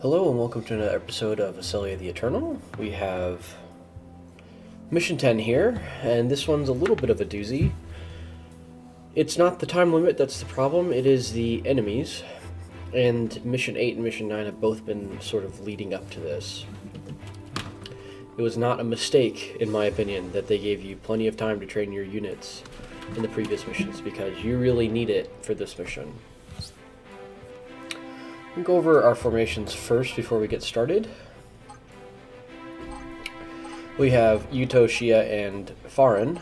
Hello and welcome to another episode of Aselia the Eternal. We have Mission 10 here, and this one's a little bit of a doozy. It's not the time limit that's the problem, it is the enemies. And Mission 8 and Mission 9 have both been sort of leading up to this. It was not a mistake, in my opinion, that they gave you plenty of time to train your units in the previous missions, because you really need it for this mission. We'll go over our formations first before we get started. We have Yuuto, Shiah, and Faren.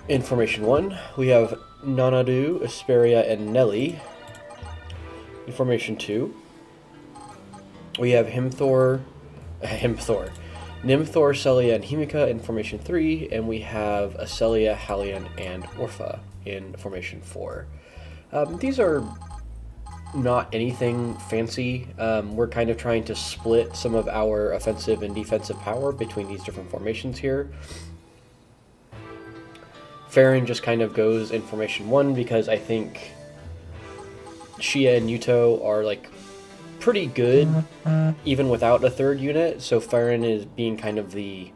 In Formation 1, we have Nanaru, Esperia, and Nelie. In Formation 2, we have Nimthor, Selia, and Himika in Formation 3, and we have Aselia, Halion, and Orpha in Formation 4. These are not anything fancy. We're kind of trying to split some of our offensive and defensive power between these different formations here. Faren just kind of goes in Formation 1 because I think Shiah and Yuuto are like pretty good even without a third unit, so Faren is being kind of the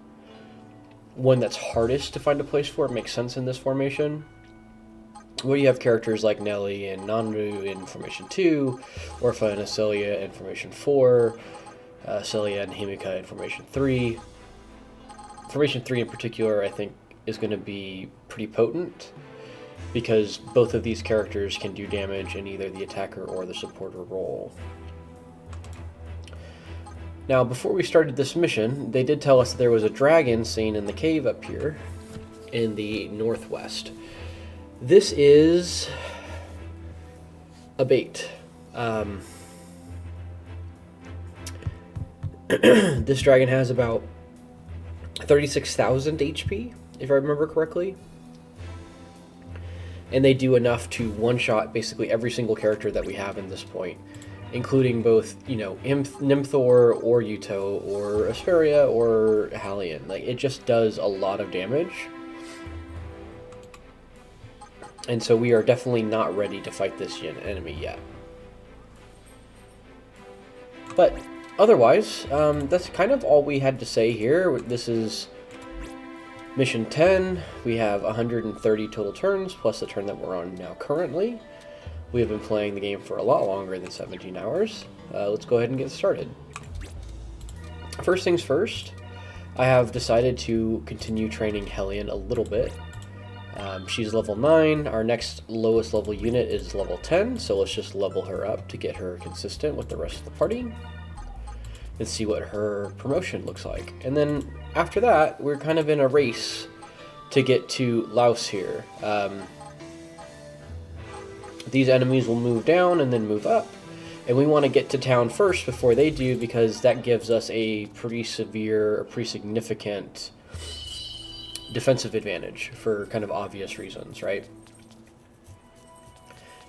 one that's hardest to find a place for. It makes sense in this formation. Well, you have characters like Nelie and Nanaru in Formation 2, Orpha and Aselia in Formation 4, Selia and Himika in Formation 3. Formation 3 in particular, I think, is going to be pretty potent, because both of these characters can do damage in either the attacker or the supporter role. Now, before we started this mission, they did tell us that there was a dragon seen in the cave up here in the northwest. This is a bait. This dragon has about 36,000 HP, if I remember correctly. And they do enough to one-shot basically every single character that we have in this point, including both, Nimthor or Yuuto or Esperia or Halion. Like, it just does a lot of damage. And so we are definitely not ready to fight this enemy yet. But otherwise, that's kind of all we had to say here. This is Mission 10. We have 130 total turns, plus the turn that we're on now currently. We have been playing the game for a lot longer than 17 hours. Let's go ahead and get started. First things first, I have decided to continue training Helion a little bit. She's level 9, our next lowest level unit is level 10, so let's just level her up to get her consistent with the rest of the party and see what her promotion looks like. And then after that, we're kind of in a race to get to Laos here. These enemies will move down and then move up, and we want to get to town first before they do, because that gives us a pretty significant defensive advantage for kind of obvious reasons, right?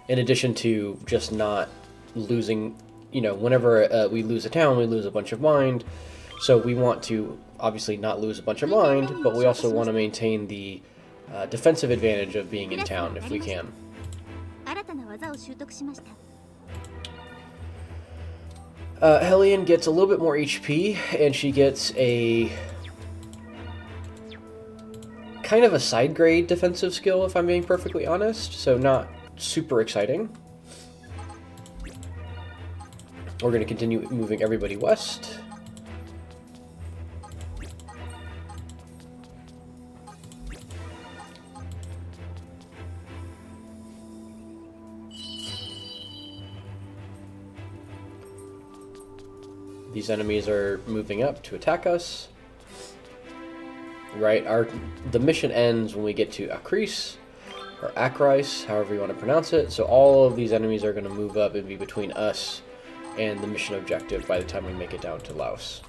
In addition to just not losing, whenever we lose a town, we lose a bunch of mind. So we want to obviously not lose a bunch of mind, but we also want to maintain the defensive advantage of being in town if we can. Helion gets a little bit more HP, and she gets a kind of a side grade defensive skill, if I'm being perfectly honest, so not super exciting. We're going to continue moving everybody west. These enemies are moving up to attack us. Right, the mission ends when we get to Akirice, or Akirice, however you want to pronounce it. So all of these enemies are going to move up and be between us and the mission objective by the time we make it down to Laos.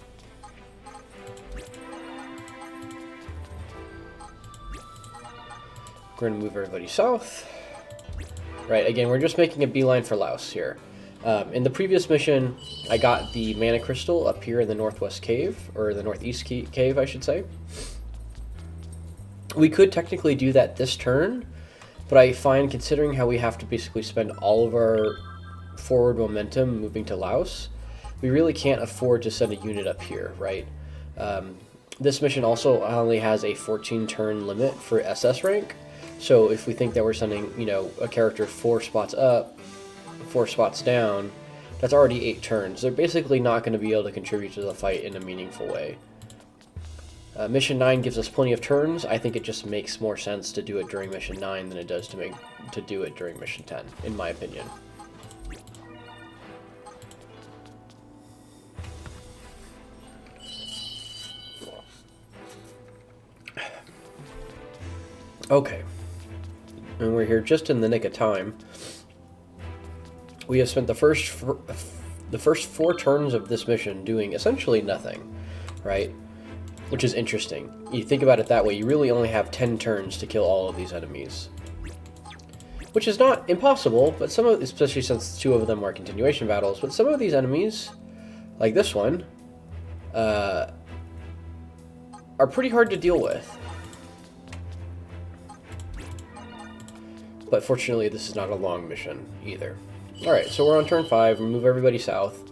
We're going to move everybody south. Right, again, we're just making a beeline for Laos here. In the previous mission, I got the mana crystal up here in the northwest cave, or the northeast cave, I should say. We could technically do that this turn, but I find, considering how we have to basically spend all of our forward momentum moving to Laos, we really can't afford to send a unit up here, right? This mission also only has a 14 turn limit for SS rank, so if we think that we're sending, you know, a character 4 spots up, 4 spots down, that's already 8 turns. They're basically not going to be able to contribute to the fight in a meaningful way. Mission 9 gives us plenty of turns. I think it just makes more sense to do it during Mission 9 than it does to do it during Mission 10, in my opinion. Okay, and we're here just in the nick of time. We have spent the first 4 turns of this mission doing essentially nothing, right? Which is interesting. You think about it that way, you really only have 10 turns to kill all of these enemies. Which is not impossible, but some of, especially since 2 of them are continuation battles, but some of these enemies, like this one, are pretty hard to deal with. But fortunately, this is not a long mission either. Alright, so we're on turn 5, we move everybody south.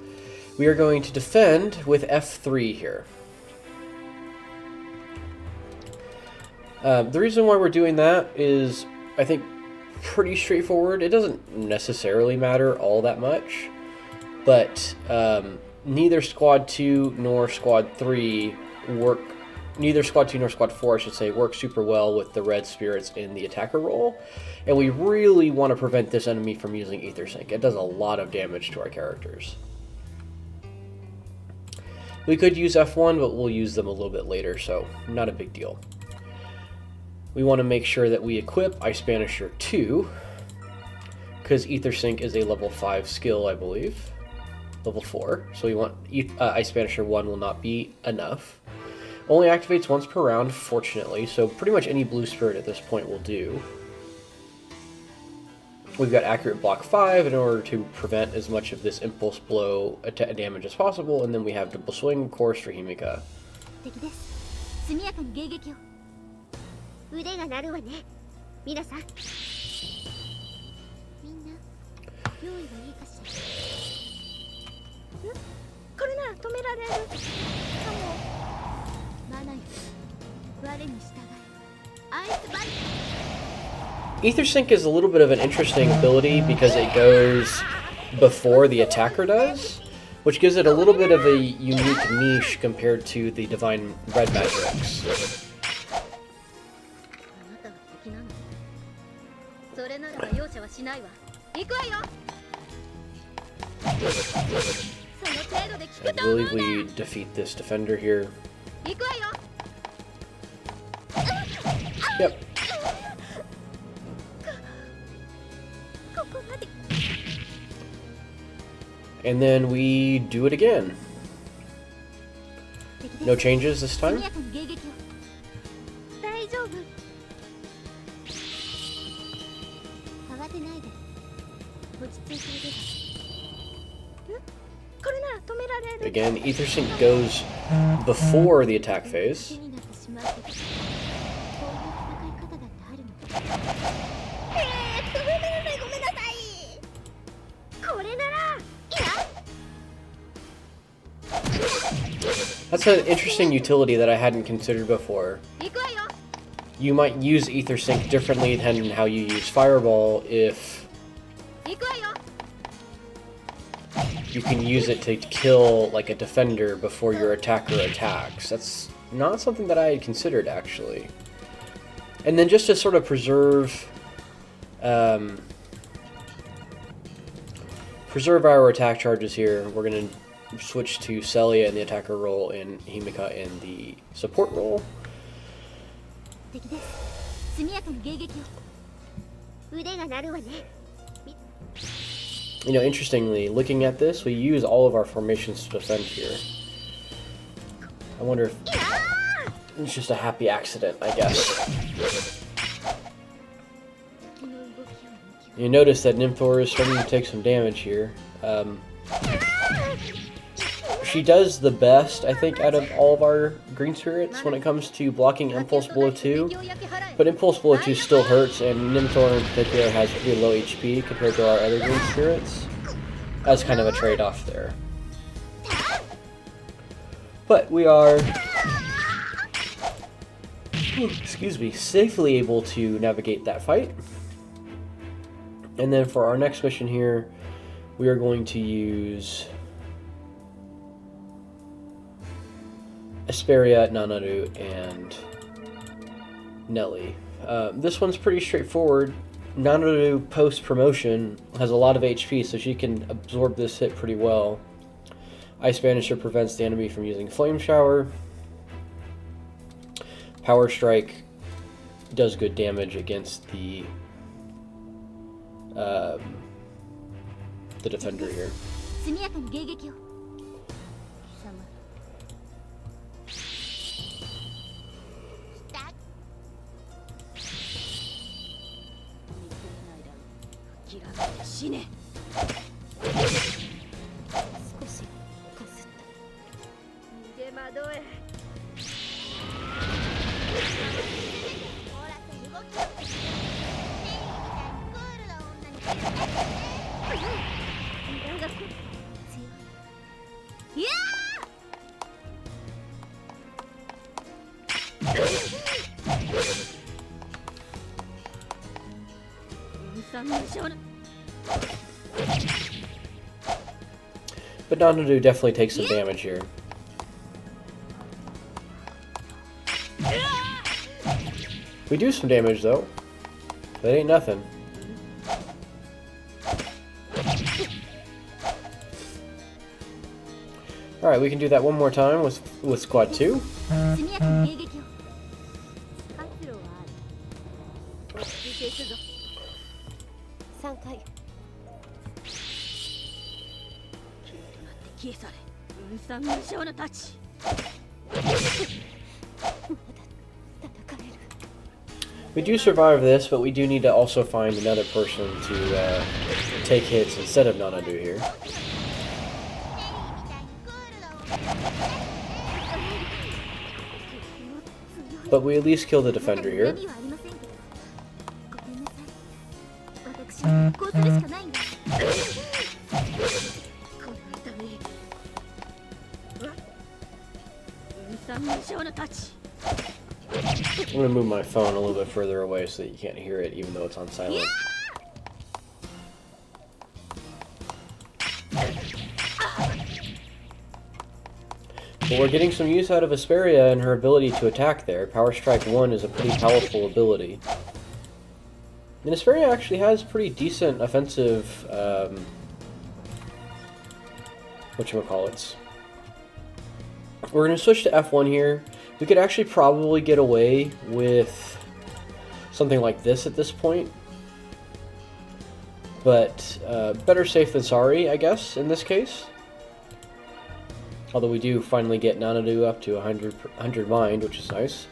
We are going to defend with F3 here. The reason why we're doing that is, I think, pretty straightforward. It doesn't necessarily matter all that much, but neither Squad 2 nor Squad 3 work. Neither Squad 2 nor Squad 4, I should say, work super well with the red spirits in the attacker role, and we really want to prevent this enemy from using Ether Sync. It does a lot of damage to our characters. We could use F1, but we'll use them a little bit later, so not a big deal. We want to make sure that we equip Ice Banisher 2, because Ether Sync is a level 5 skill, I believe. Level 4, so we want Ice Banisher 1 will not be enough. Only activates once per round, fortunately, so pretty much any blue spirit at this point will do. We've got accurate block 5 in order to prevent as much of this impulse blow damage as possible, and then we have double swing, of course, for Himika. Ether Sync is a little bit of an interesting ability because it goes before the attacker does, which gives it a little bit of a unique niche compared to the Divine Red Magics. I believe we defeat this defender here. Yep. And then we do it again. No changes this time. Again, Ether Sync goes before the attack phase. That's an interesting utility that I hadn't considered before. You might use Ether Sync differently than how you use Fireball if you can use it to kill like a defender before your attacker attacks. That's not something that I had considered, actually. And then just to sort of preserve our attack charges here, we're going to switch to Selia in the attacker role and Himika in the support role. You know, interestingly, looking at this, we use all of our formations to defend here. I wonder if it's just a happy accident, I guess. You notice that Nimthor is starting to take some damage here. She does the best, I think, out of all of our green spirits when it comes to blocking Impulse Blow 2. But Impulse Blow 2 still hurts, and Nimthor in particular has pretty low HP compared to our other green spirits. as kind of a trade-off there. But we are, excuse me, safely able to navigate that fight. And then for our next mission here, we are going to use Esperia, Nanaru, and Nelie. This one's pretty straightforward. Nanaru post-promotion has a lot of HP, so she can absorb this hit pretty well. Ice Banisher prevents the enemy from using Flame Shower. Power Strike does good damage against the defender here. But Nanaru definitely takes some damage here. We do some damage though. That ain't nothing. Alright, we can do that one more time with Squad 2. We do survive this, but we do need to also find another person to take hits instead of Nanaru here. But we at least kill the defender here. I'm going to move my phone a little bit further away so that you can't hear it even though it's on silent. But we're getting some use out of Esperia and her ability to attack there. Power Strike 1 is a pretty powerful ability. And Esperia actually has pretty decent offensive, whatchamacallits. We're going to switch to F1 here. We could actually probably get away with something like this at this point. But better safe than sorry, I guess, in this case. Although we do finally get Nanaru up to 100 mind, which is nice.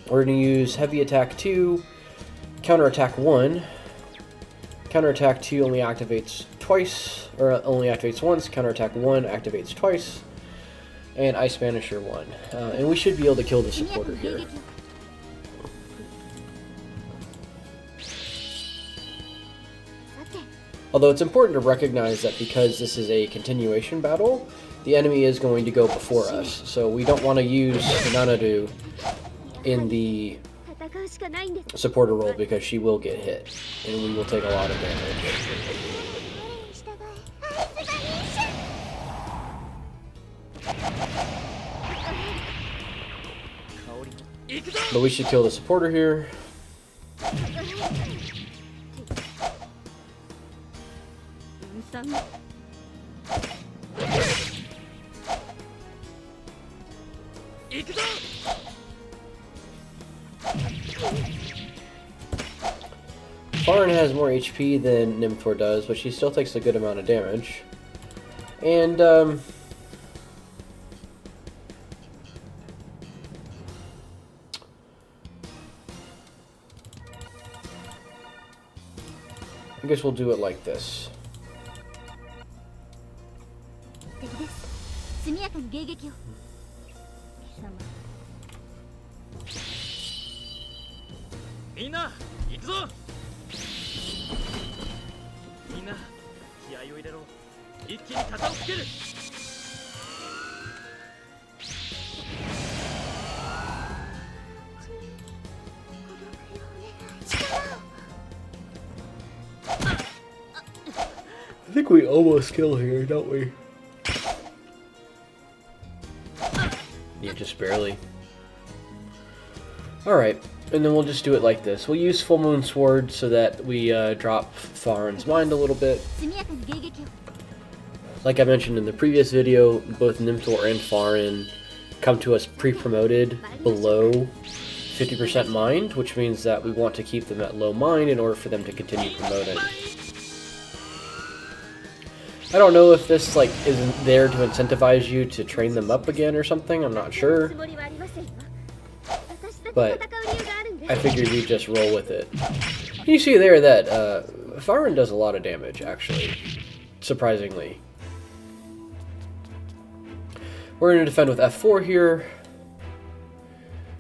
We're going to use Heavy Attack 2, Counter Attack 1. Counter Attack 2 only activates twice, or only activates once. Counter Attack 1 activates twice. And Ice Banisher 1. And we should be able to kill the supporter here. Although it's important to recognize that because this is a continuation battle, the enemy is going to go before us. So we don't want to use Nanaru in the supporter role because she will get hit. And we will take a lot of damage. But we should kill the supporter here. Faren has more HP than Nimthor does, but she still takes a good amount of damage. And, I guess we'll do it like this. I think we almost kill here, don't we? Yeah, just barely. Alright, and then we'll just do it like this. We'll use Full Moon Sword so that we drop Faren's mind a little bit. Like I mentioned in the previous video, both Nimthor and Faren come to us pre-promoted below 50% mind, which means that we want to keep them at low mind in order for them to continue promoting. I don't know if this like isn't there to incentivize you to train them up again or something, I'm not sure. But I figured we'd just roll with it. You see there that Faren does a lot of damage, actually. Surprisingly. We're going to defend with F4 here.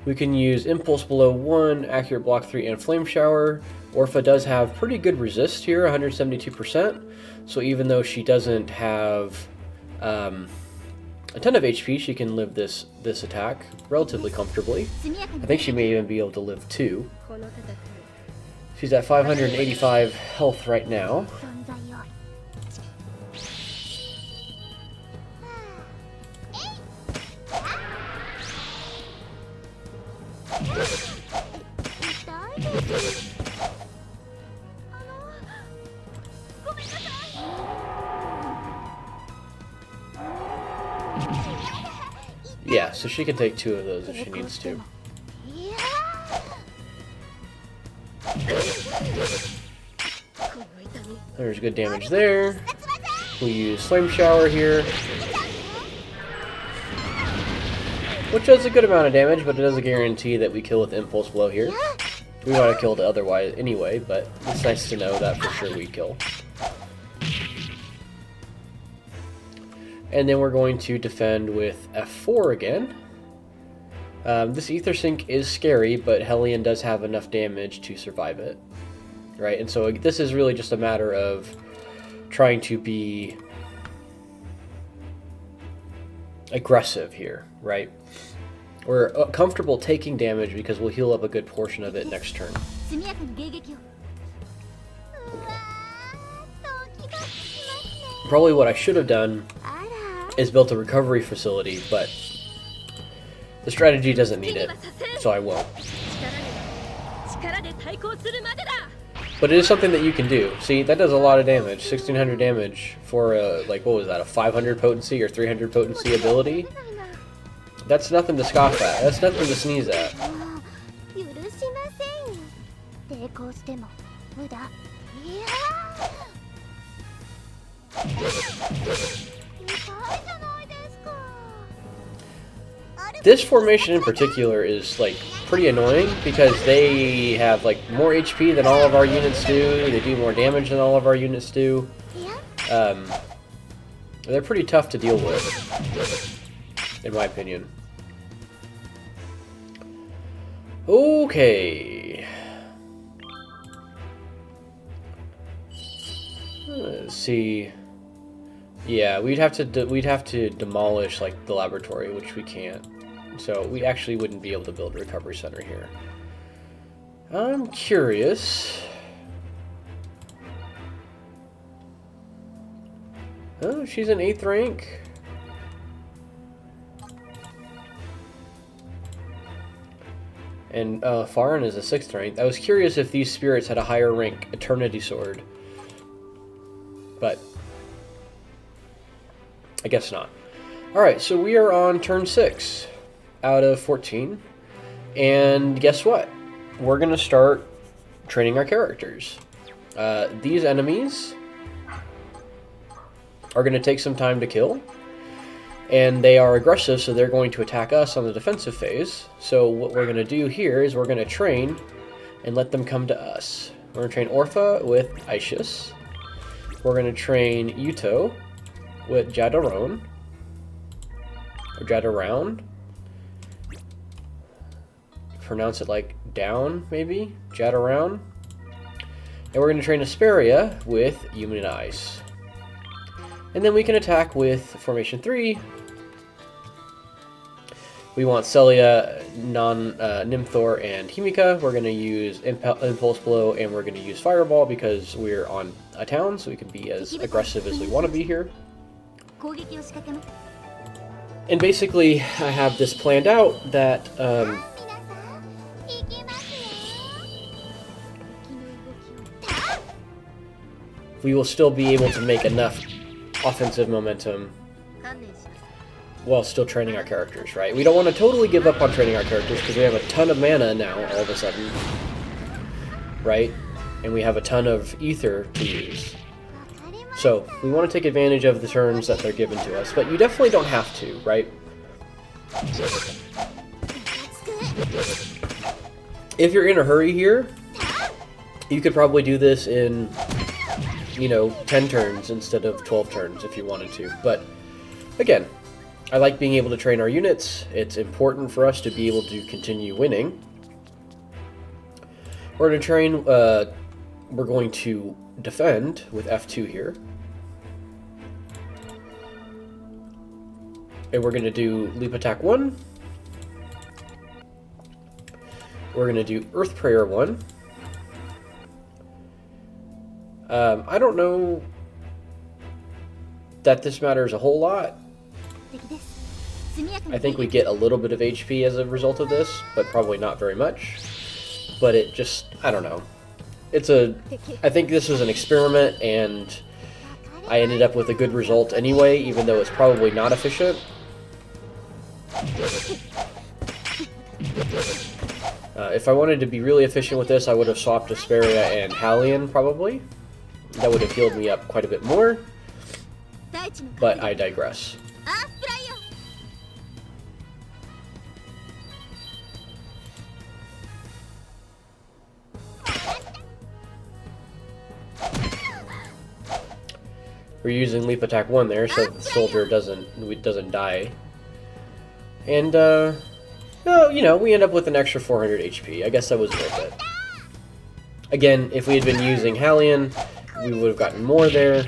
We can use Impulse below 1, Accurate Block 3, and Flame Shower. Orpha does have pretty good resist here, 172%. So even though she doesn't have a ton of HP, she can live this attack relatively comfortably. I think she may even be able to live 2. She's at 585 health right now. Yeah, so she can take 2 of those if she needs to. There's good damage there. We use Flame Shower here, which does a good amount of damage, but it doesn't guarantee that we kill with Impulse Blow here. We might have killed otherwise anyway, but it's nice to know that for sure we kill. And then we're going to defend with F4 again. This Ether Sink is scary, but Helion does have enough damage to survive it. Right, and so this is really just a matter of trying to be aggressive here, right? We're comfortable taking damage because we'll heal up a good portion of it next turn. Probably what I should have done is built a recovery facility, but the strategy doesn't need it, so I won't. But it is something that you can do. See, that does a lot of damage. 1600 damage for a, like, what was that, a 500 potency or 300 potency ability? That's nothing to scoff at. That's nothing to sneeze at. This formation in particular is like pretty annoying because they have like more HP than all of our units do. They do more damage than all of our units do. They're pretty tough to deal with, in my opinion. Okay. Let's see. Yeah, we'd have to demolish like the laboratory, which we can't. So we actually wouldn't be able to build a recovery center here. I'm curious. Oh, she's an 8th rank. And Faren is a 6th rank. I was curious if these spirits had a higher rank Eternity Sword. But I guess not. Alright, so we are on turn 6 out of 14. And guess what? We're going to start training our characters. These enemies are going to take some time to kill. And they are aggressive, so they're going to attack us on the defensive phase. So what we're going to do here is we're going to train and let them come to us. We're going to train Orpha with Aselia. We're going to train Yuuto with Jadaron. Or Jadaround. Pronounce it like down, maybe? Jadaround. And we're going to train Esperia with Human Ice. And then we can attack with Formation 3. We want Selia, Nimthor, and Himika. We're going to use Impulse Blow, and we're going to use Fireball because we're on a town, so we can be as aggressive as we want to be here. And basically, I have this planned out that we will still be able to make enough offensive momentum while still training our characters, right? We don't want to totally give up on training our characters because we have a ton of mana now, all of a sudden, right? And we have a ton of ether to use. So, we want to take advantage of the turns that they're given to us, but you definitely don't have to, right? If you're in a hurry here, you could probably do this in, you know, 10 turns instead of 12 turns if you wanted to, but again, I like being able to train our units. It's important for us to be able to continue winning. We're going to train, we're going to defend with F2 here. And we're going to do Leap Attack 1. We're going to do Earth Prayer 1. I don't know that this matters a whole lot. I think we get a little bit of HP as a result of this, but probably not very much. But it just, I don't know. I think this was an experiment, and I ended up with a good result anyway, even though it's probably not efficient. If I wanted to be really efficient with this, I would have swapped Esperia and Halion, probably. That would have healed me up quite a bit more. But I digress. We're using Leap Attack 1 there, so the soldier doesn't die. And, well, you know, we end up with an extra 400 HP. I guess that was worth it. Again, if we had been using Halion, we would have gotten more there.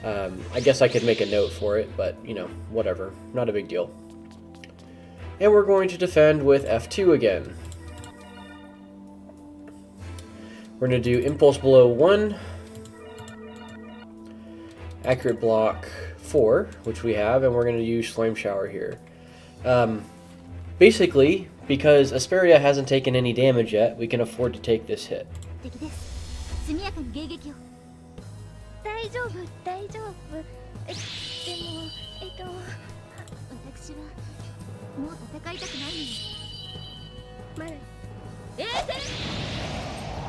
I guess I could make a note for it, but, you know, whatever. Not a big deal. And we're going to defend with F2 again. We're going to do Impulse Blow 1. Accurate Block 4, which we have, and we're going to use Flame Shower here. Basically, because Esperia hasn't taken any damage yet, we can afford to take this hit. But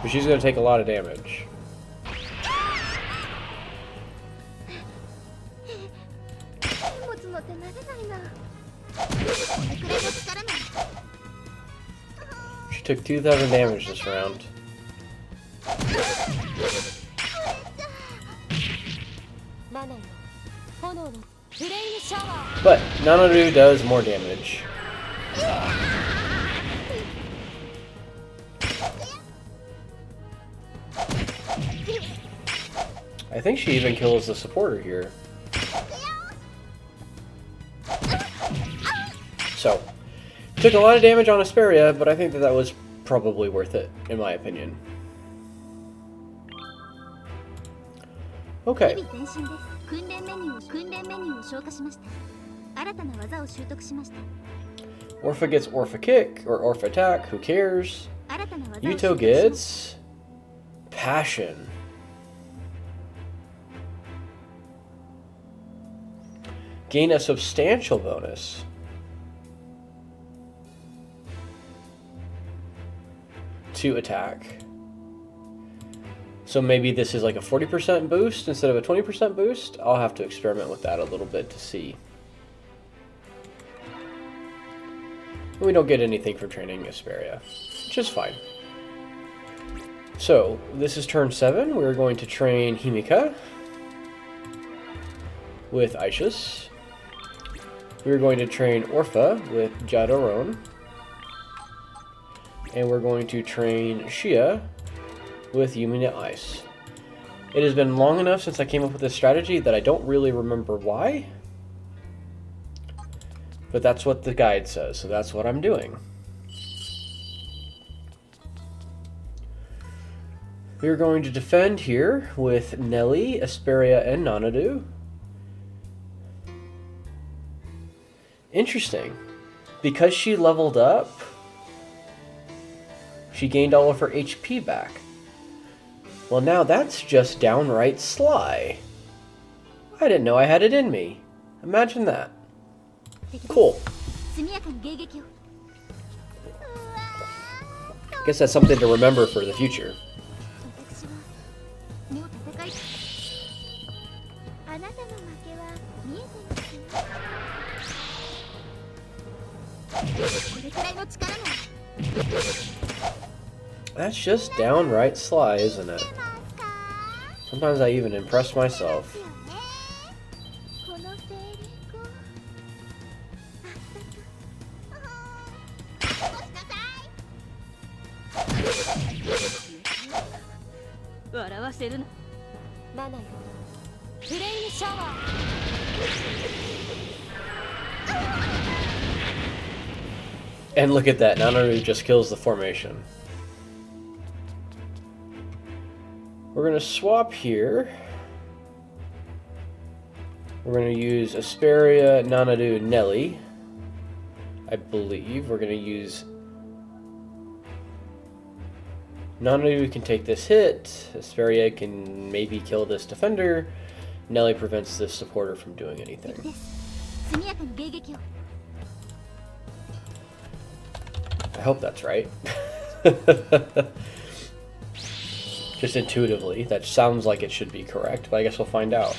she's going to take a lot of damage. She took 2,000 damage this round. But Nanaru does more damage. I think she even kills the supporter here. So, took a lot of damage on Esperia, but I think that was probably worth it, in my opinion. Okay. Orpha gets Orpha Kick, or Orpha Attack, who cares? Yuuto gets Passion. Gain a substantial bonus. To attack. So maybe this is like a 40% boost instead of a 20% boost? I'll have to experiment with that a little bit to see. We don't get anything for training Esperia, which is fine. So, this is turn 7. We're going to train Himika with Aishus. We're going to train Orpha with Jadoron. And we're going to train Shiah with Yumina Ice. It has been long enough since I came up with this strategy that I don't really remember why. But that's what the guide says, so that's what I'm doing. We're going to defend here with Nelie, Esperia, and Nanaru. Interesting. Because she leveled up, she gained all of her HP back. Well, now that's just downright sly. I didn't know I had it in me. Imagine that. Cool. Guess that's something to remember for the future. That's just downright sly, isn't it? Sometimes I even impress myself. And look at that, Nanaru just kills the formation. We're going to swap here. We're going to use Esperia, Nanaru, Nelie. I believe we're going to use... Nanaru can take this hit. Esperia can maybe kill this defender. Nelie prevents this supporter from doing anything. I hope that's right. Just intuitively, that sounds like it should be correct, but I guess we'll find out.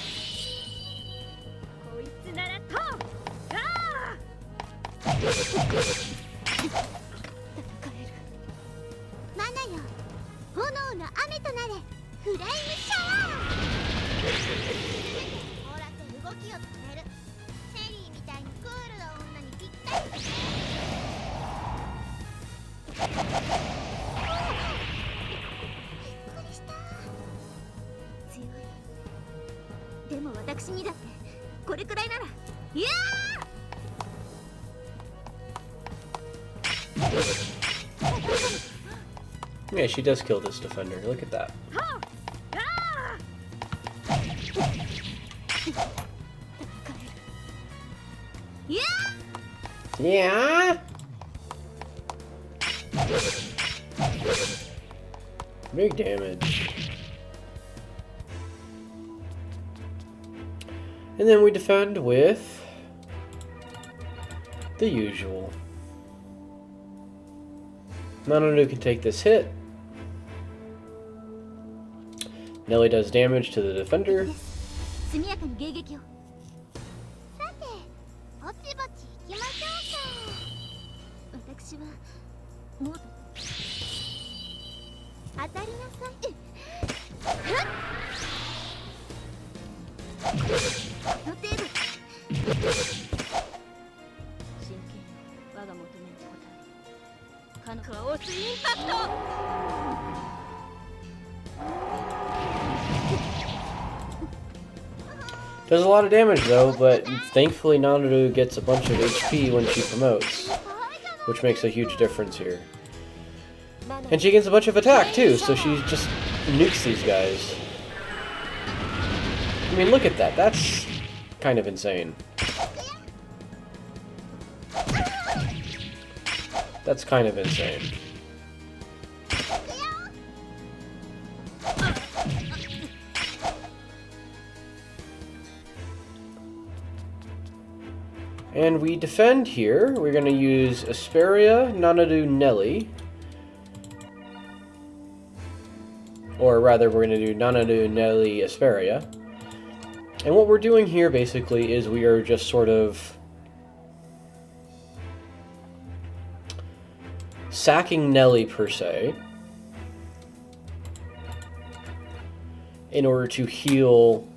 Yeah, she does kill this defender. Look at that. Yeah. Big damage. And then we defend with the usual. Nanaru can take this hit. Nelie does damage to the defender. Does a lot of damage though, but thankfully Nanaru gets a bunch of HP when she promotes, which makes a huge difference here. And she gets a bunch of attack too, so she just nukes these guys. I mean, look at that. That's kind of insane. That's kind of insane. And we defend here. We're going to use Esperia, Nanaru, Nelie. Or rather, we're going to do Nanaru, Nelie, Esperia. And what we're doing here, basically, is we are just sort of sacking Nelie, per se, in order to heal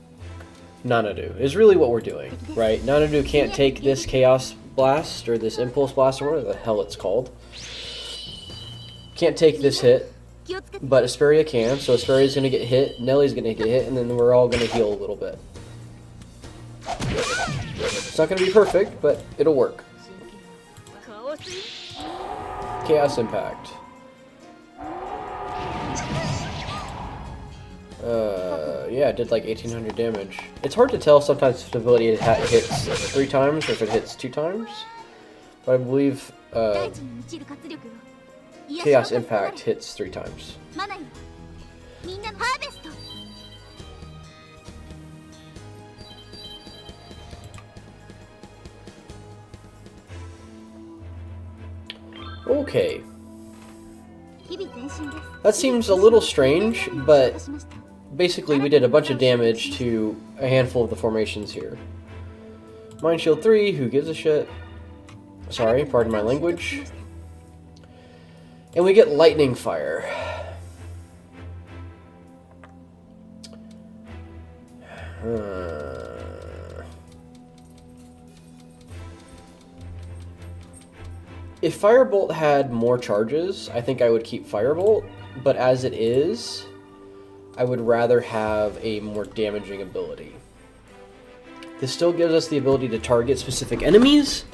Nanaru, is really what we're doing, right? Nanaru can't take this Chaos Blast, or this Impulse Blast, or whatever the hell it's called. Can't take this hit, But Esperia can, so Esperia's going to get hit, Nelie's going to get hit, and then we're all going to heal a little bit. It's not going to be perfect, but it'll work. Chaos Impact. Yeah, it did like 1800 damage. It's hard to tell sometimes if the ability hits 3 times or if it hits 2 times. But I believe Chaos Impact hits 3 times. Okay. That seems a little strange, but basically we did a bunch of damage to a handful of the formations here. Mind Shield 3, who gives a shit? Sorry, pardon my language. And we get Lightning Fire. If Firebolt had more charges, I think I would keep Firebolt, but as it is, I would rather have a more damaging ability. This still gives us the ability to target specific enemies.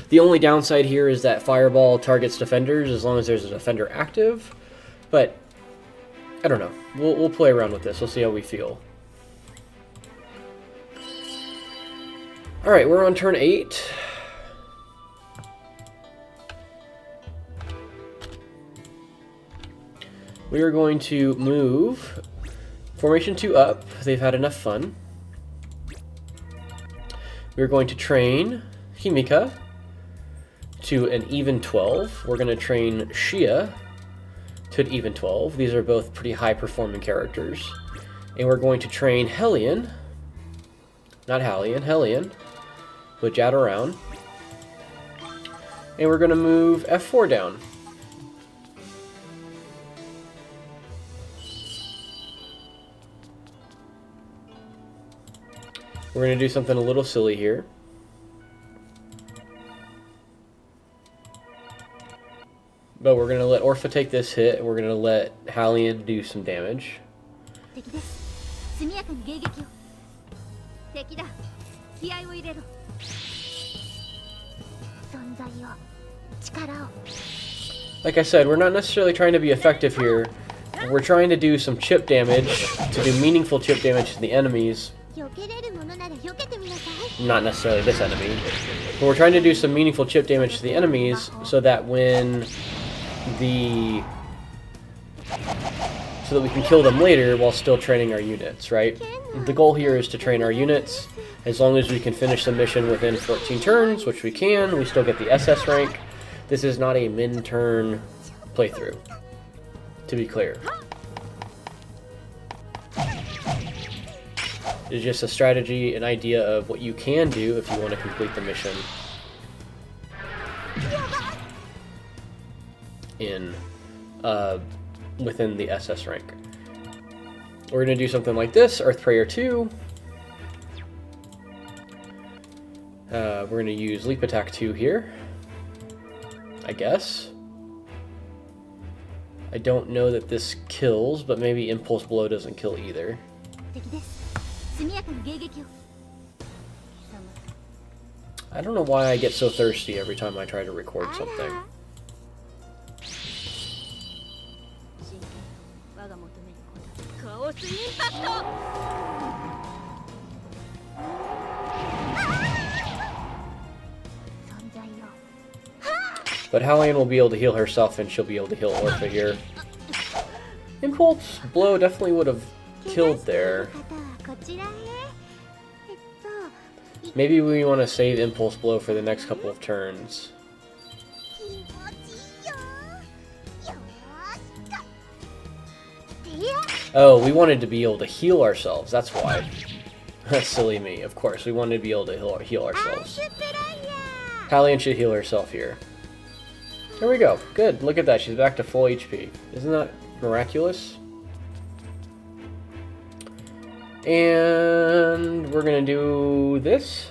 The only downside here is that Fireball targets defenders as long as there's a defender active, but I don't know. We'll play around with this. We'll see how we feel. Alright, we're on turn 8. We are going to move Formation 2 up. They've had enough fun. We're going to train Himika to an even 12. We're going to train Shiah to an even 12. These are both pretty high-performing characters. And we're going to train Helion. Not Halion, Helion. Which out around. And we're going to move F4 down. We're going to do something a little silly here. But we're going to let Orpha take this hit, and we're going to let Halion do some damage. Like I said, we're not necessarily trying to be effective here. We're trying to do some chip damage, to do meaningful chip damage to the enemies. Not necessarily this enemy. But we're trying to do some meaningful chip damage to the enemies so that when so that we can kill them later while still training our units, right? The goal here is to train our units. As long as we can finish the mission within 14 turns, which we can, we still get the SS rank. This is not a min-turn playthrough, to be clear. It's just a strategy, an idea of what you can do if you want to complete the mission in within the SS rank. We're going to do something like this, Earth Prayer 2. We're going to use Leap Attack 2 here, I guess. I don't know that this kills, but maybe Impulse Blow doesn't kill either. I don't know why I get so thirsty every time I try to record something. But Halion will be able to heal herself, and she'll be able to heal Orpha here. Impulse Blow definitely would have killed there. Maybe we want to save Impulse Blow for the next couple of turns. Oh, we wanted to be able to heal ourselves, that's why. That's silly me, of course. We wanted to be able to heal ourselves. Halion should heal herself here. There we go. Good. Look at that. She's back to full HP. Isn't that miraculous? And we're going to do this.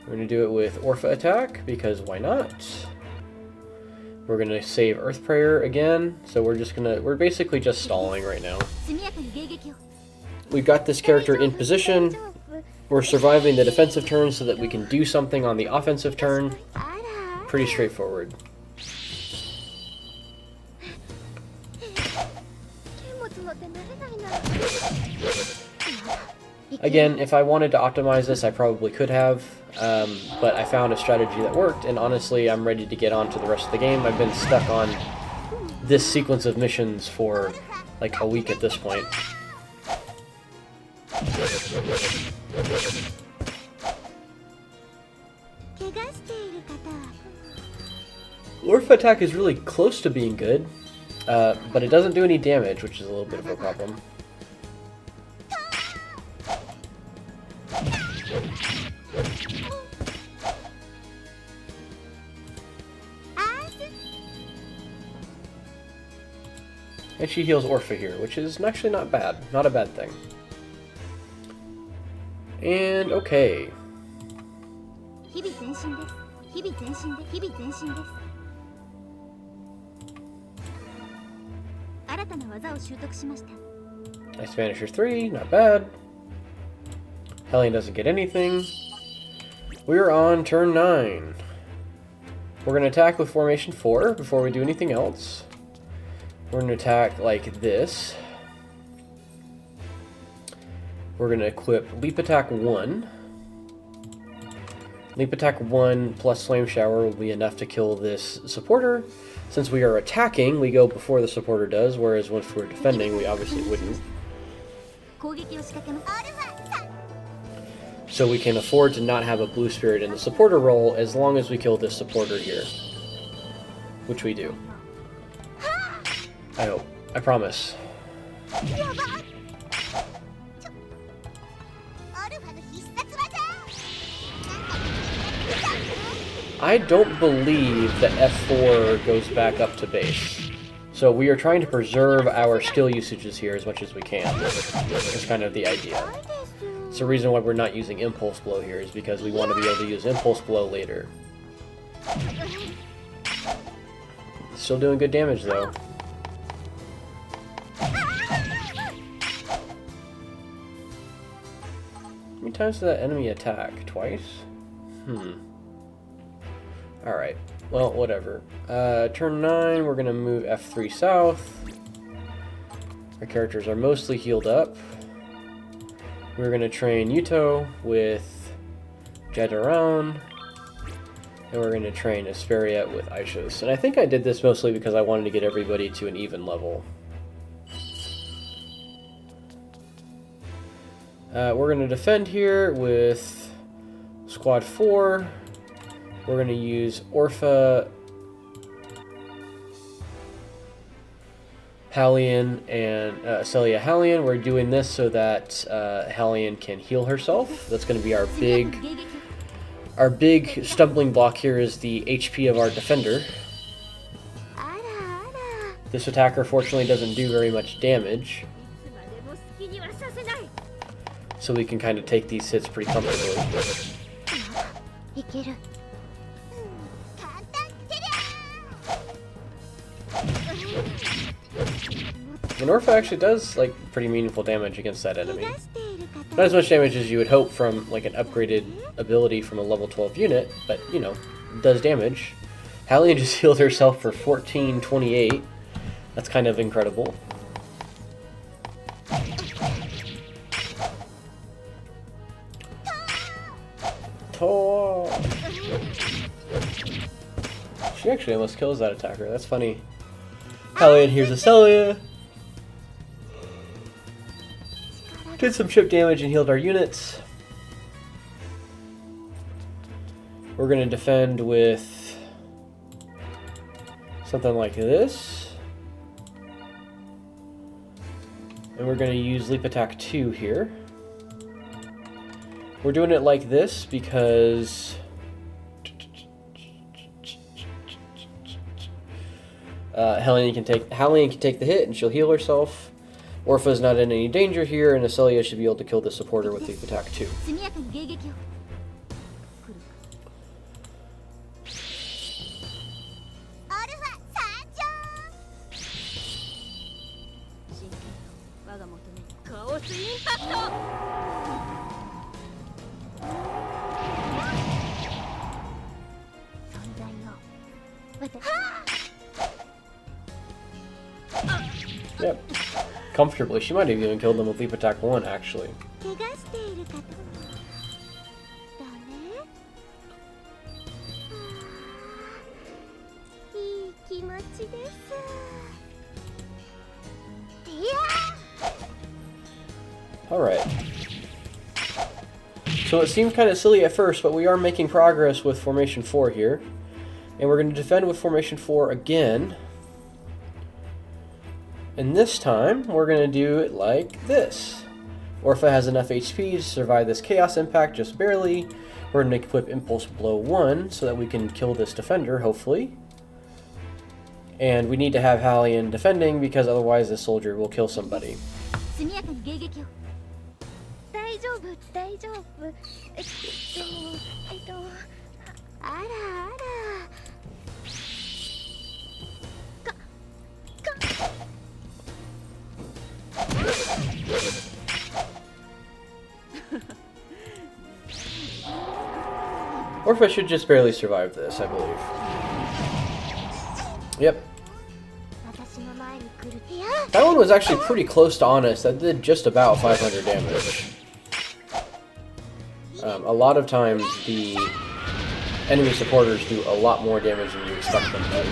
We're going to do it with Orpha attack, because why not? We're gonna save Earth Prayer again, so we're basically just stalling right now. We've got this character in position. We're surviving the defensive turn so that we can do something on the offensive turn. Pretty straightforward. Again, if I wanted to optimize this, I probably could have, but I found a strategy that worked, and honestly, I'm ready to get on to the rest of the game. I've been stuck on this sequence of missions for like a week at this point. Orpha attack is really close to being good, but it doesn't do any damage, which is a little bit of a problem. And she heals Orpha here, which is actually not bad. Not a bad thing. And okay. Nice Banisher 3, not bad. Helion doesn't get anything. We're on turn 9. We're going to attack with formation 4 before we do anything else. We're going to attack like this. We're going to equip Leap Attack 1. Leap Attack 1 plus Flame Shower will be enough to kill this supporter. Since we are attacking, we go before the supporter does, whereas once we're defending, we obviously wouldn't. So we can afford to not have a blue spirit in the supporter role as long as we kill this supporter here. Which we do. I hope. I promise. I don't believe that F4 goes back up to base. So we are trying to preserve our skill usages here as much as we can. That's kind of the idea. It's the reason why we're not using Impulse Blow here, is because we want to be able to use Impulse Blow later. Still doing good damage though. How many times did that enemy attack? Twice? Alright. Well, whatever. Turn 9, we're going to move F3 south. Our characters are mostly healed up. We're going to train Yuuto with Jadaron. And we're going to train Esperia with Aishos. And I think I did this mostly because I wanted to get everybody to an even level. We're going to defend here with Squad 4. We're going to use Orpha, Halion, and Selia Halion. We're doing this so that Halion can heal herself. That's going to be our big stumbling block here is the HP of our defender. This attacker fortunately doesn't do very much damage, so we can kind of take these hits pretty comfortably. And Orpha actually does like pretty meaningful damage against that enemy. Not as much damage as you would hope from like an upgraded ability from a level 12 unit, but you know, does damage. Halion just healed herself for 1428. That's kind of incredible. She actually almost kills that attacker. That's funny. Halion, here's Aselia. Did some chip damage and healed our units. We're going to defend with something like this. And we're going to use Leap Attack 2 here. We're doing it like this because Halion can take the hit and she'll heal herself. Orpha's not in any danger here, and Aselia should be able to kill the supporter with Leap Attack 2. Yep. Comfortably. She might have even killed them with Leap Attack 1, actually. Alright. So it seemed kind of silly at first, but we are making progress with Formation 4 here. And we're going to defend with Formation 4 again. And this time, we're going to do it like this. Orpha has enough HP to survive this Chaos Impact just barely. We're going to equip Impulse Blow 1 so that we can kill this defender, hopefully. And we need to have Halion defending because otherwise this soldier will kill somebody. Orpha should just barely survive this, I believe. Yep. That one was actually pretty close to honest. That did just about 500 damage. A lot of times the enemy supporters do a lot more damage than you expect them to.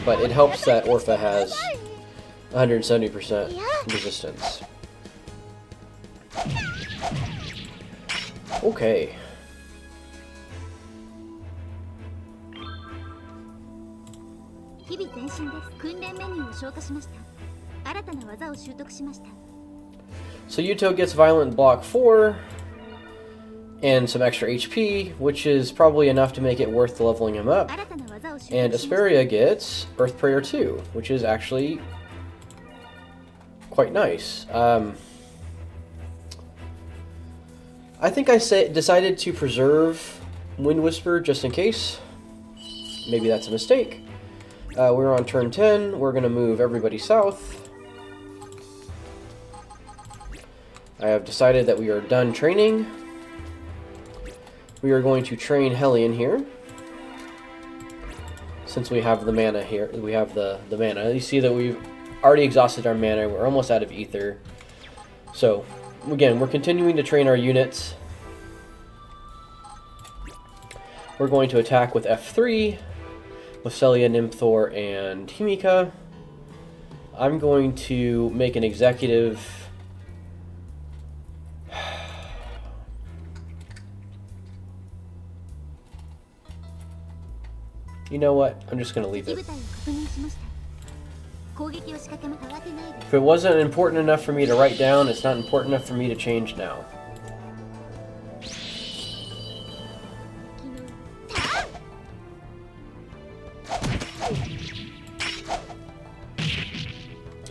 But it helps that Orpha has 170% resistance. Okay. So Yuuto gets Violent Block 4 and some extra HP, which is probably enough to make it worth leveling him up. And Esperia gets Earth Prayer 2, which is actually quite nice. I think I decided to preserve Wind Whisper just in case. Maybe that's a mistake. We're on turn 10. We're going to move everybody south. I have decided that we are done training. We are going to train Helion here. Since we have the mana here. We have the mana. You see that we've already exhausted our mana. We're almost out of ether. So, again, we're continuing to train our units. We're going to attack with F3. With Selia, Nimthor, and Himika. I'm going to make an executive. You know what? I'm just going to leave it. If it wasn't important enough for me to write down, it's not important enough for me to change now.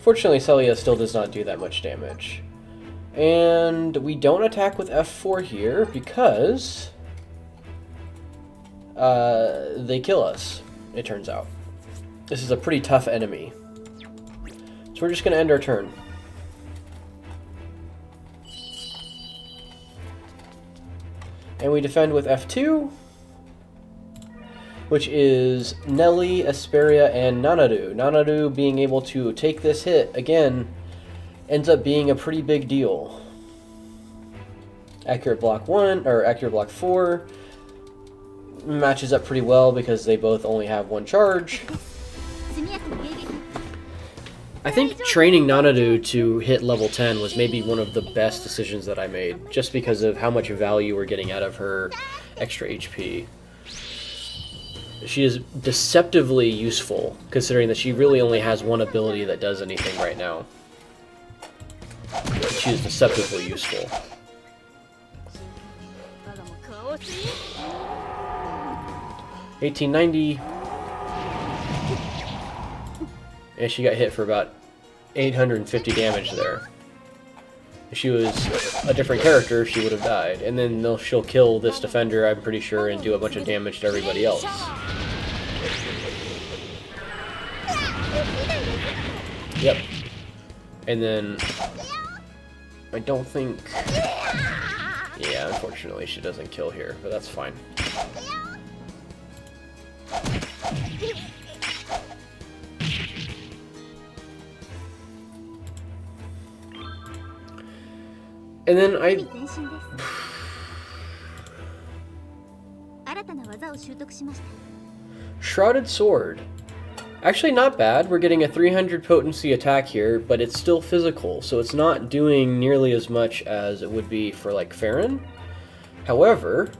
Fortunately, Selia still does not do that much damage. And we don't attack with F4 here because they kill us, it turns out. This is a pretty tough enemy. So we're just going to end our turn. And we defend with F2, which is Nelie, Esperia, and Nanaru. Nanaru being able to take this hit, again, ends up being a pretty big deal. Accurate Block 1, or Accurate Block 4, matches up pretty well because they both only have one charge. I think training Nanaru to hit level 10 was maybe one of the best decisions that I made, just because of how much value we're getting out of her extra HP. She is deceptively useful, considering that she really only has one ability that does anything right now. She is deceptively useful. $18.90. And she got hit for about 850 damage there. If she was a different character, she would have died. And then she'll kill this defender, I'm pretty sure, and do a bunch of damage to everybody else. Yep. And then I don't think... Yeah, unfortunately she doesn't kill here, but that's fine. And then Shrouded Sword. Actually not bad. We're getting a 300 potency attack here, but it's still physical, so it's not doing nearly as much as it would be for like Faren. However,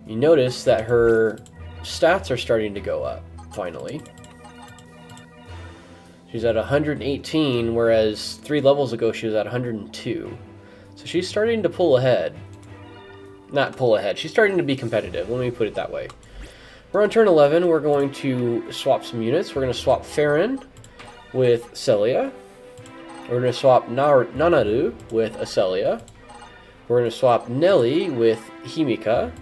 you notice that her stats are starting to go up, finally. She's at 118, whereas 3 levels ago she was at 102. So she's starting to pull ahead. Not pull ahead, she's starting to be competitive, let me put it that way. We're on turn 11, we're going to swap some units. We're going to swap Faren with Selia. We're going to swap Nanaru with Aselia. We're going to swap Nelie with Himika.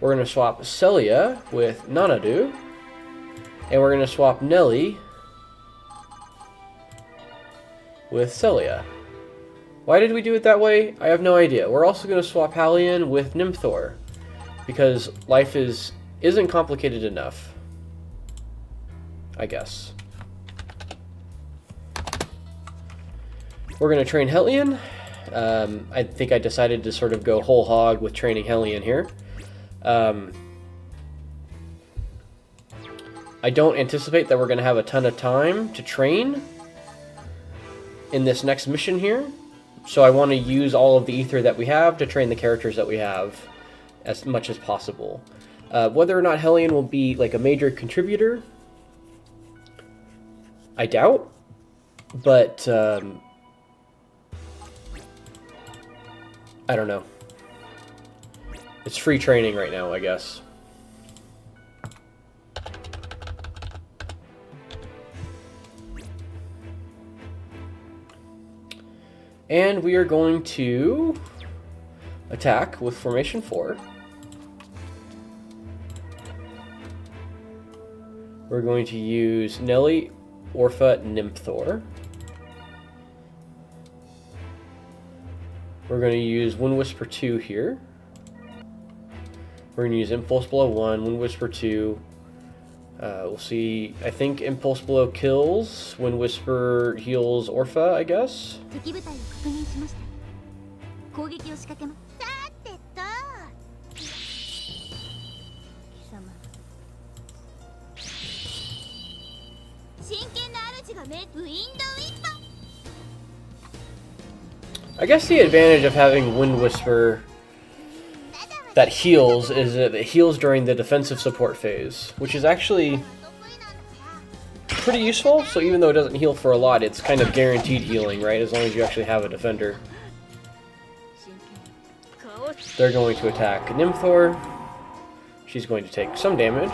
We're going to swap Selia with Nanaru. And we're going to swap Nelie with Selia. Why did we do it that way? I have no idea. We're also going to swap Halion with Nimthor, because life isn't complicated enough, I guess. We're going to train Helion. I think I decided to sort of go whole hog with training Helion here. I don't anticipate that we're going to have a ton of time to train in this next mission here. So I want to use all of the ether that we have to train the characters that we have as much as possible. Whether or not Helion will be like a major contributor, I doubt. But I don't know. It's free training right now, I guess. And we are going to attack with Formation 4. We're going to use Nelie, Orpha, Nimthor. We're going to use Wind Whisper 2 here. We're going to use Impulse Blow 1, Wind Whisper 2. We'll see. I think Impulse Blow kills. Wind Whisper heals Orpha, I guess. I guess the advantage of having Wind Whisper that heals is that it heals during the defensive support phase, which is actually pretty useful. So even though it doesn't heal for a lot, it's kind of guaranteed healing, right? As long as you actually have a defender. They're going to attack Nimthor. She's going to take some damage.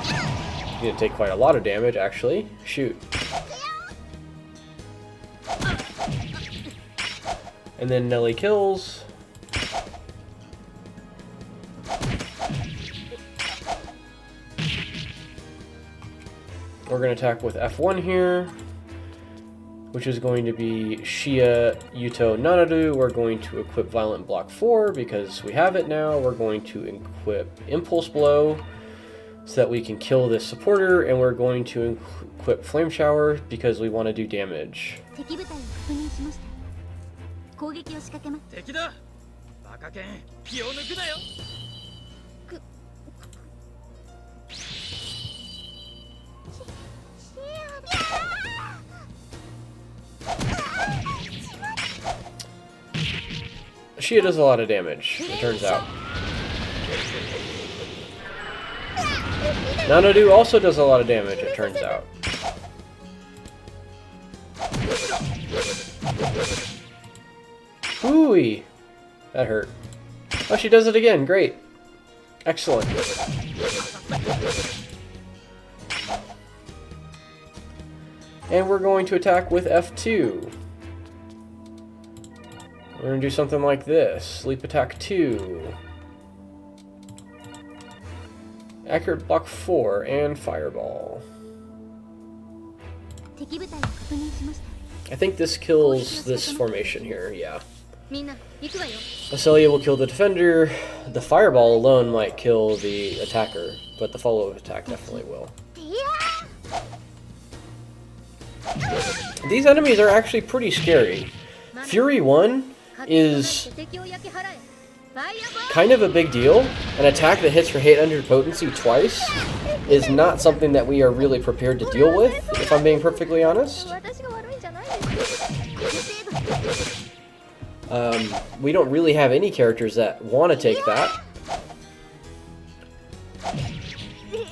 She's going to take quite a lot of damage, actually. Shoot. And then Nelie kills. We're going to attack with F1 here, which is going to be Shiah, Yuuto, Nanaru. We're going to equip Violent Block 4 because we have it now. We're going to equip Impulse Blow so that we can kill this supporter, and we're going to equip Flame Shower because we want to do damage. Shiah does a lot of damage, it turns out. Nanaru also does a lot of damage, it turns out. Ooh-wee. That hurt. Oh, she does it again. Great. Excellent. And we're going to attack with F2. We're going to do something like this. Sleep Attack 2. Accurate Block 4 and Fireball. I think this kills this formation here, yeah. Aselia will kill the defender. The fireball alone might kill the attacker, but the follow-up attack definitely will. These enemies are actually pretty scary. Fury 1 is kind of a big deal. An attack that hits for 800 potency twice is not something that we are really prepared to deal with, if I'm being perfectly honest. We don't really have any characters that want to take that.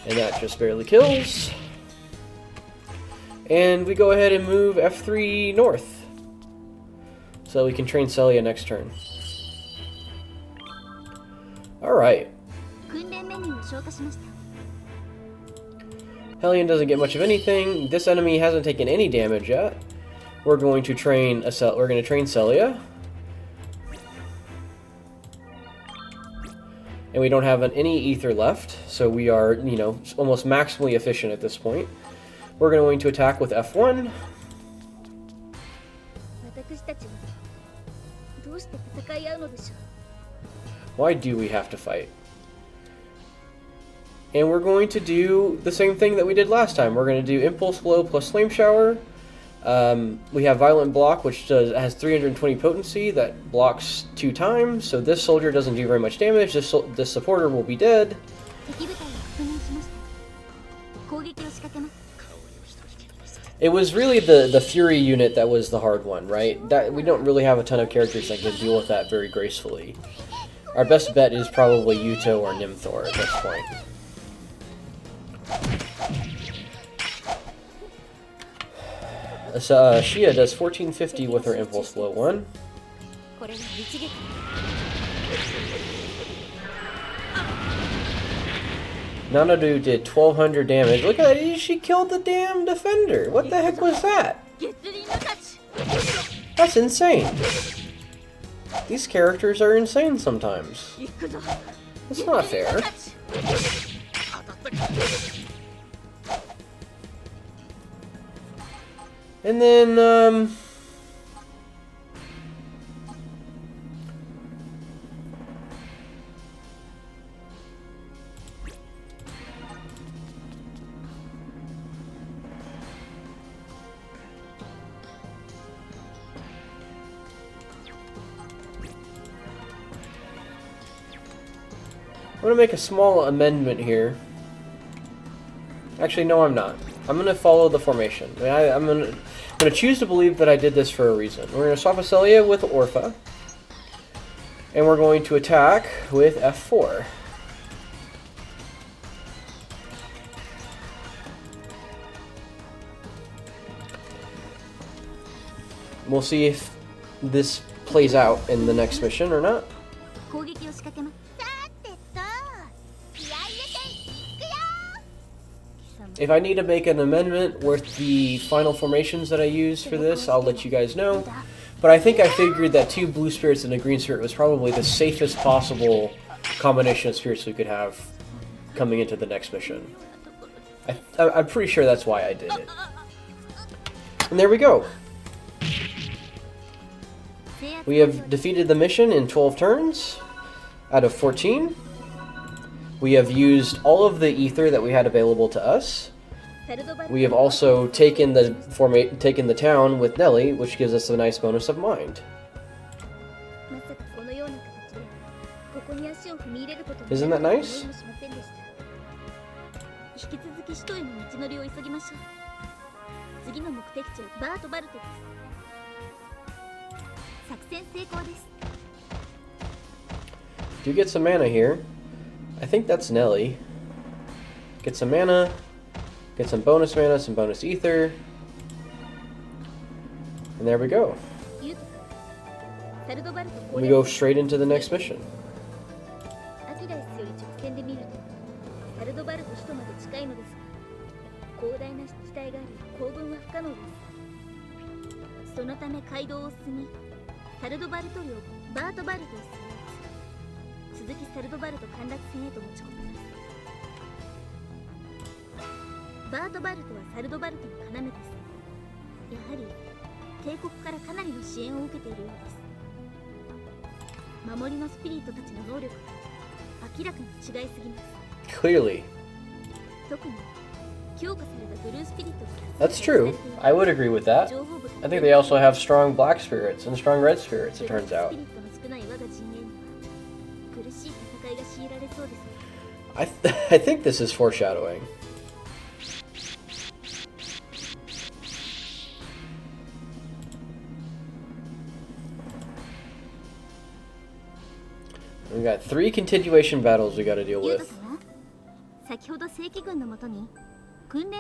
And that just barely kills. And we go ahead and move F3 north. So we can train Selia next turn. Alright. Helion doesn't get much of anything. This enemy hasn't taken any damage yet. We're going to train Selia. And we don't have any ether left, so we are, you know, almost maximally efficient at this point. We're going to attack with F1. Why do we have to fight? And we're going to do the same thing that we did last time. We're going to do Impulse Blow plus Flame Shower. We have Violent Block, which has 320 potency, that blocks 2 times, so this soldier doesn't do very much damage. This supporter will be dead. It was really the Fury unit that was the hard one, right? We don't really have a ton of characters that can deal with that very gracefully. Our best bet is probably Yuuto or Nimthor at this point. Shiah does 1450 with her Impulse Blow 1. Nanaru did 1200 damage. Look at that, she killed the damn defender. What the heck was that? That's insane. These characters are insane sometimes. That's not fair. And then, I'm going to make a small amendment here. Actually, no, I'm not. I'm going to follow the formation. I'm going to choose to believe that I did this for a reason. We're going to swap Aselia with Orpha. And we're going to attack with F4. We'll see if this plays out in the next mission or not. If I need to make an amendment with the final formations that I use for this, I'll let you guys know. But I think I figured that 2 blue spirits and a green spirit was probably the safest possible combination of spirits we could have coming into the next mission. I'm pretty sure that's why I did it. And there we go. We have defeated the mission in 12 turns out of 14. We have used all of the ether that we had available to us. We have also taken the town with Nelie, which gives us a nice bonus of mind. Isn't that nice? Do get some mana here. I think that's Nelie. Get some mana, get some bonus mana, some bonus ether, and there we go. We go straight into the next mission. 帝国からかなりの支援を受けているようです。守りのスピリットたちの能力が明らかに違いすぎます。Clearly. 特に強化されたブルースピリットが That's true. I would agree with that. I think they also have strong black spirits and strong red spirits, it turns out. I think this is foreshadowing. We got 3 continuation battles we got to deal with.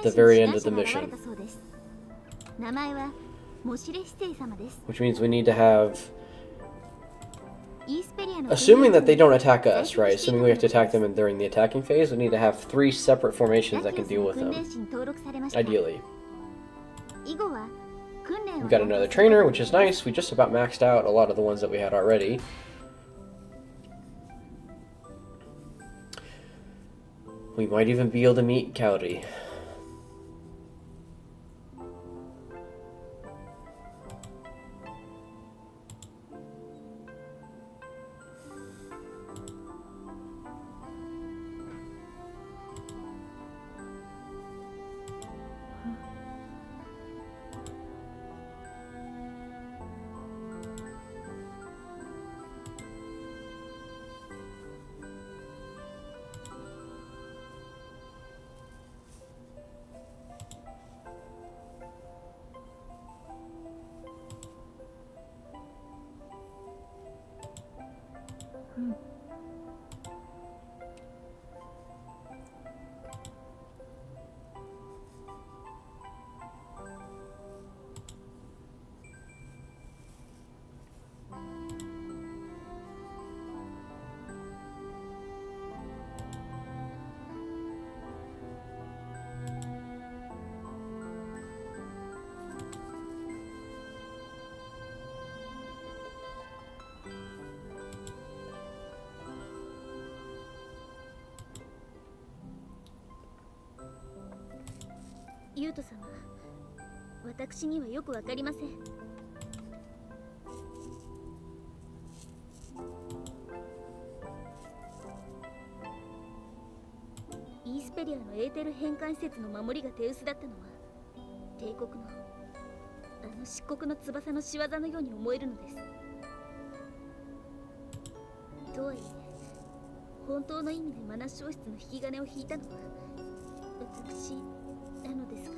The very end of the mission. Which means we need to have... Assuming that they don't attack us, right? Assuming we have to attack them during the attacking phase, we need to have 3 separate formations that can deal with them. Ideally. We got another trainer, which is nice. We just about maxed out a lot of the ones that we had already. We might even be able to meet Kaori. Yuuto様、私にはよくわかりません。イースペリアのエーテル変換施設の守りが手薄だったのは、帝国の漆黒の翼の仕業のように思えるのです。とはいえ、本当の意味でマナ消失の引き金を引いたのは私なのですが。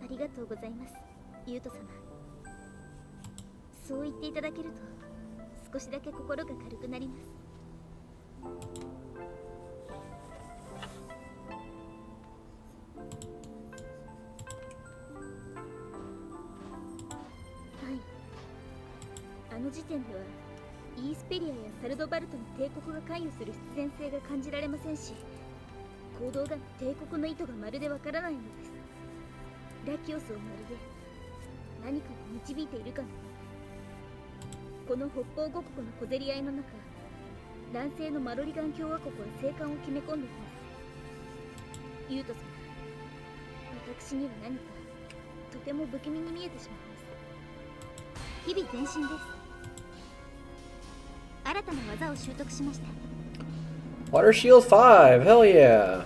ありがとうございます、ユート様。そう言っていただけると少しだけ心が軽くなります。はい、あの時点ではイースペリアやサルドバルトの帝国が関与する必然性が感じられませんし、行動が帝国の意図がまるでわからないのです。ラキオスをまるで何かに導いているかのよう。この北方五国の小競り合いの中、南西のマロリガン共和国は生還を決め込んでいます。ユート様、私には何かとても不気味に見えてしまいます。日々前進です。新たな技を習得しました。 Water Shield 5, hell yeah!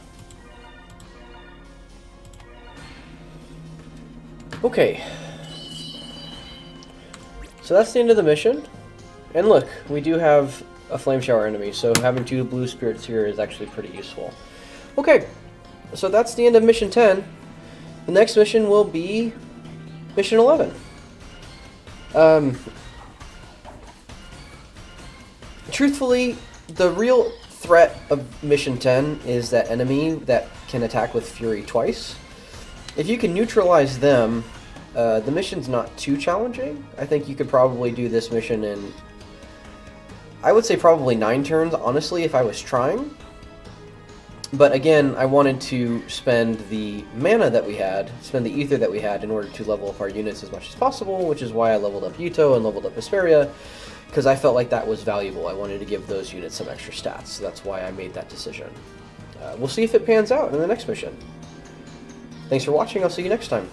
Okay, so that's the end of the mission, and look, we do have a flame shower enemy, so having 2 blue spirits here is actually pretty useful. Okay, so that's the end of mission 10. The next mission will be mission 11. Truthfully, the real threat of mission 10 is that enemy that can attack with fury twice. If you can neutralize them, The mission's not too challenging. I think you could probably do this mission in, I would say probably 9 turns, honestly, if I was trying. But again, I wanted to spend the mana that we had, spend the ether that we had in order to level up our units as much as possible, which is why I leveled up Yuuto and leveled up Esperia, because I felt like that was valuable. I wanted to give those units some extra stats, so that's why I made that decision. We'll see if it pans out in the next mission. Thanks for watching, I'll see you next time.